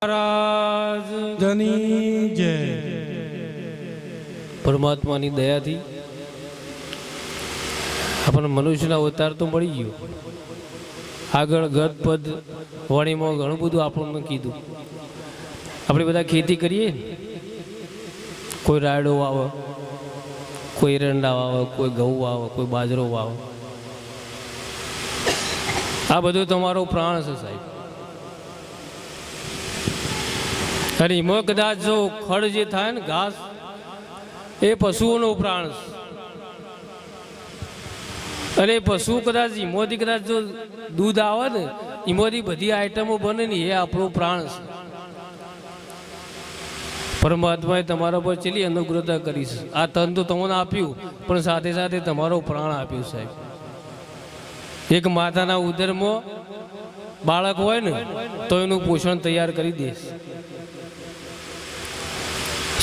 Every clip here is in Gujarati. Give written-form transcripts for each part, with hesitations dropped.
महाराज धनी जय। परमात्माની દયાથી આપણને મનુષ્યના અવતાર તો મળી ગયો। આગળ ગત પદ વાણીમાં ઘણું બધું આપણને કીધું। આપણે બધા ખેતી કરીએ, કોઈ રાયડો વાવે, કોઈ એરંડા વાવે, કોઈ ઘઉં વાવે, કોઈ બાજરો વાવે। આ બધું તમારો પ્રાણ છે સાહેબ। અને એમાં કદાચ જો ખડ જે થાય ને ઘાસ, એ પશુઓનો પ્રાણ છે। અને પશુ કદાચ એમાંથી કદાચ જો દૂધ આવે ને, એમાંથી બધી આઈટમો બને ને, એ આપણો પ્રાણ છે। પરમાત્માએ તમારા પર ચેલી અનુગ્રહતા કરી છે। આ તન તો તમને આપ્યું, પણ સાથે સાથે તમારો પ્રાણ આપ્યું સાહેબ। એક માતાના ઉદરમાં બાળક હોય ને તો એનું પોષણ તૈયાર કરી દેશ।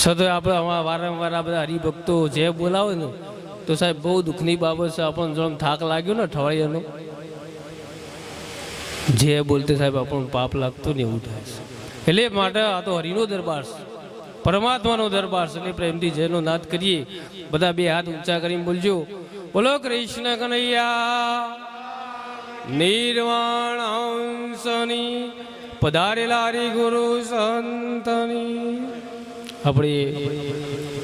સદય આપણે વારંવાર આ બધા હરિભક્તો જે બોલાવે ને તો સાહેબ બહુ દુઃખની બાબત છે। આપણને જો થાક લાગ્યો ને અઠવાડિયાનો, જે બોલતે સાહેબ આપણને પાપ લાગતું ને એવું થાય છે। એટલે માટે આ તો હરિનો દરબાર છે, પરમાત્માનો દરબાર છે। એટલે પ્રેમથી જેનો નાદ કરીએ, બધા બે હાથ ઊંચા કરીને બોલજો, બોલો કૃષ્ણ કનૈયા નિર્વાણ અંશની પધારેલા હરિ ગુરુ સંતની। આપણે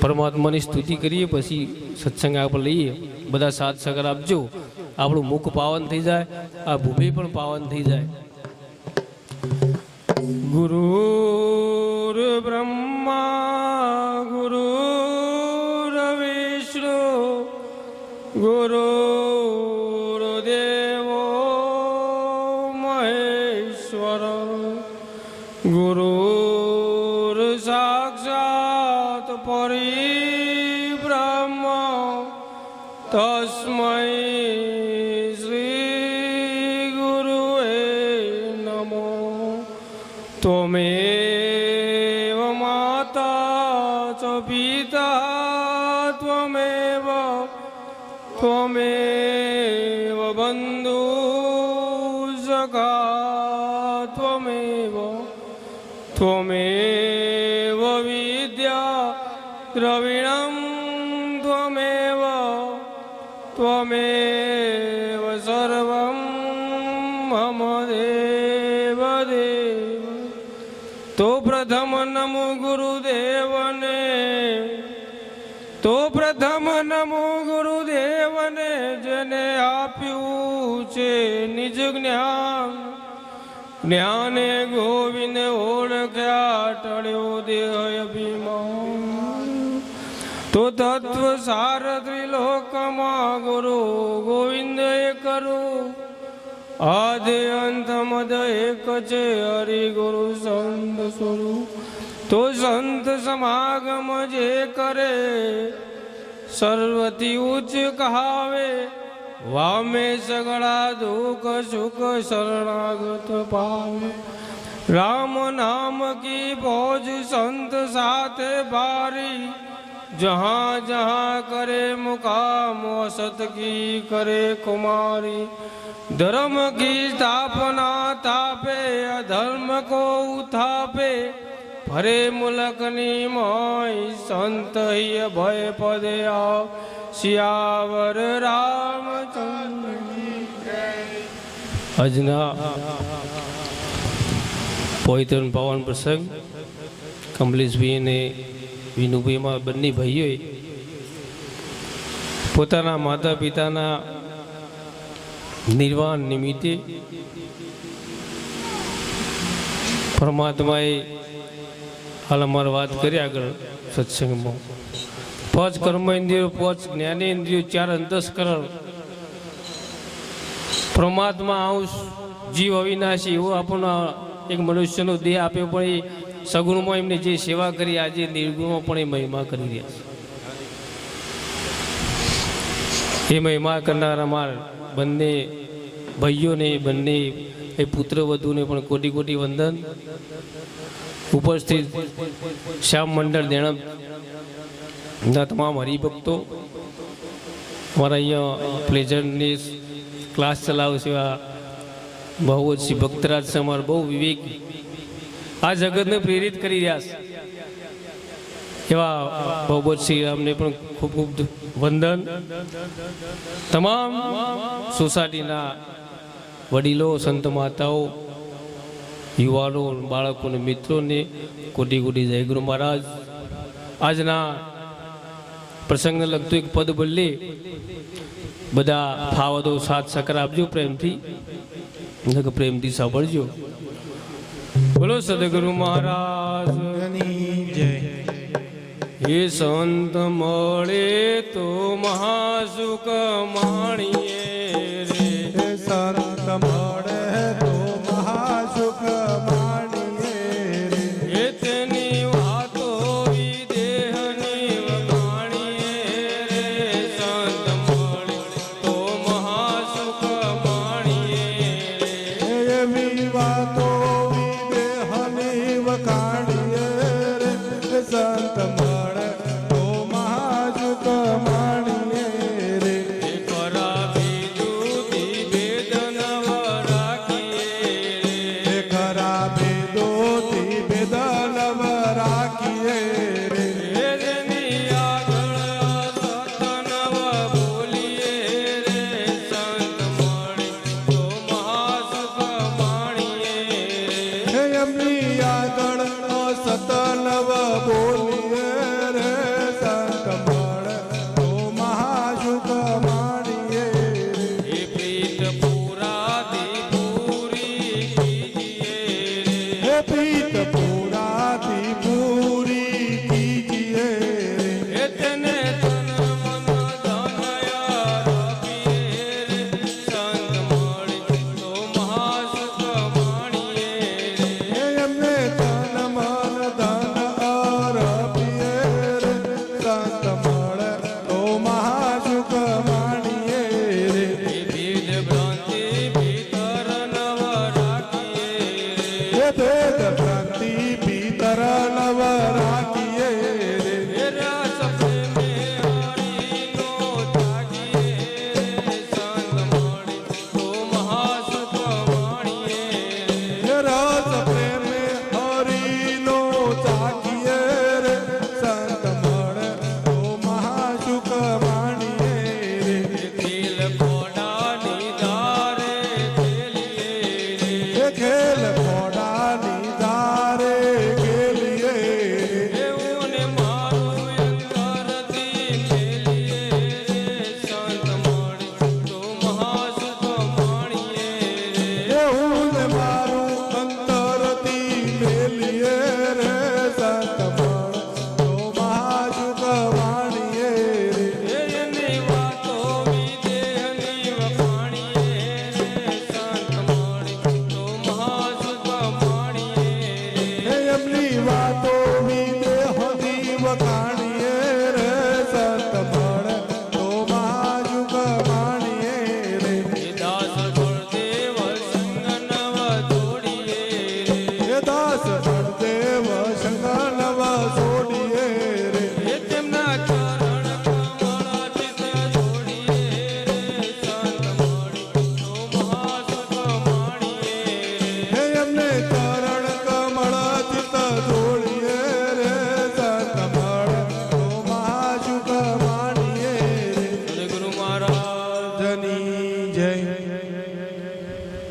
પરમાત્માની સ્તુતિ કરીએ, પછી સત્સંગ આપણે લઈએ। બધા સાથ સહકાર આપજો, આપણું મુખ પાવન થઈ જાય, આ ભૂમિ પણ પાવન થઈ જાય। ગુરુર બ્રહ્મા ગુરુર વિષ્ણુ ગુરુર્દેવો મહેશ્વર ગુરુર સાક્ષાત પરિબ્રહ્મ તસ્મૈ શ્રી ગુરુએ નમો। ત્વમેવ માતા ચ પિતા ત્વમેવ બંધુ સખા ત્વમેવ વિદ્યા દ્રવિણમ ત્વમેવ સર્વં મમ દેવ દેવ। તો પ્રથમ નમો ગુરુદેવને, તો પ્રથમ નમો ગુરુદેવને, જેને આપ્યું છે નિજ જ્ઞાન। જ્ઞાને ગોવિંદ ઓળખ્યા ટળ્યો દેહ અભિમાન। તો તત્વ સાર ત્રિલોકમાં ગુરુ ગોવિંદ કરું, આદિ અંત મદ એક છે હરિ ગુરુ સંત સ્વરૂપ। તો સંત સમાગમ જે કરે, સર્વથી ઉચ્ચ કહાવે, વામે સગળા દુઃખ સુખ શરણાગત પાવે। રામ નામ કી ફौज સંત સાથે ભારી, જहाँ जहाँ करे मुकाम असत की करे कुमारी। धर्म की स्थापना तापे, अधर्म को उथापे, भरे मुलक नी मोय, संत ही भय पदे आओ, सियावर रामचंद्र। આજના પવિત્ર પાવન પ્રસંગ કમલેશભાઈ અને વિનુભાઈમાં બંને ભાઈઓએ પોતાના માતા પિતાના નિર્વાણ નિમિત્તે પરમાત્માએ હાલ અમારે વાત કરી આગળ સત્સંગમાં, 5 કર્મેન્દ્રિયો, 5 જ્ઞાનેન્દ્રિયો, 4 અંતસ્કરણ, પરમાત્મા અંશ, જીવ અવિનાશી એવો આપણને એક મનુષ્યનો દેહ આપ્યો, પણ એ સગુણમાં એમને જે સેવા કરી, આજે નિર્ગુણમાં પણ એ મહિમા કરી રહ્યા છે। એ મહિમા કરનાર અમારા બંને ભાઈઓને, બંને એ પુત્ર વધુને પણ કોટી કોટી વંદન। ઉપસ્થિત શ્યામ મંડળ દેણપના તમામ હરિભક્તો, અમારા અહીંયા પ્લેઝરની ક્લાસ ચલાવે છે, બહુ જ ભક્તરાજ છે અમારા, બહુ વિવેક આ જગતને પ્રેરિત કરી રહ્યા છે એવા ભગવત શ્રી રામને પણ ખૂબ ખૂબ વંદન. તમામ સોસાયટીના વડીલો, સંત માતાઓ, યુવાનો, બાળકોને, મિત્રોને કોટી કોટી જય ગુરુ મહારાજ. આજના પ્રસંગને લગતું એક પદ બોલે બધા ફાવદો સાથ સકર આપજો પ્રેમથી, પ્રેમથી સાંભળજો. બોલો સદગુરુ મહારાજની જય. હે સંત મળે તો મહાસુખ માણીએ રે, હે સંત મળે તો મહાસુખ માણીએ રે, હે તેની વાતો વિદેહની વખાણીએ રે. સંત મળે તો મહાસુખ માણીએ રે, એવી વાતો વિદેહની વખાણીએ રે, સંત મળે તો મહાસુખ માણીએ રે. કરાવી દૂધી વેદન રાખીએ ખરા ભેદોથી ભેદ